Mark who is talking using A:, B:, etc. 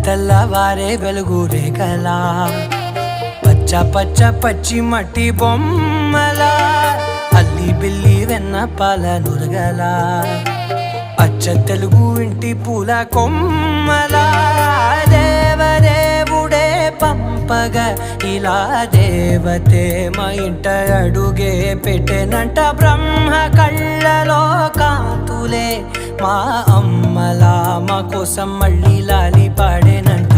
A: తెల్లవారే వెలుగు రేఖలా పచ్చ పచ్చ పచ్చి మట్టి బొమ్మలా అల్లి బిల్లి వెన్న పాల నురగలా అచ్చ తెలుగు ఇంటి పూల కొమ్మలా దేవదేవుడే పంపగా ఇలా దేవతే మా ఇంట అడుగే పెట్టెనంట బ్రహ్మ కళ్ళలో కాంతులే మా అమ్మలా మా కోసం మళ్ళీ లాలి పాడేనంట.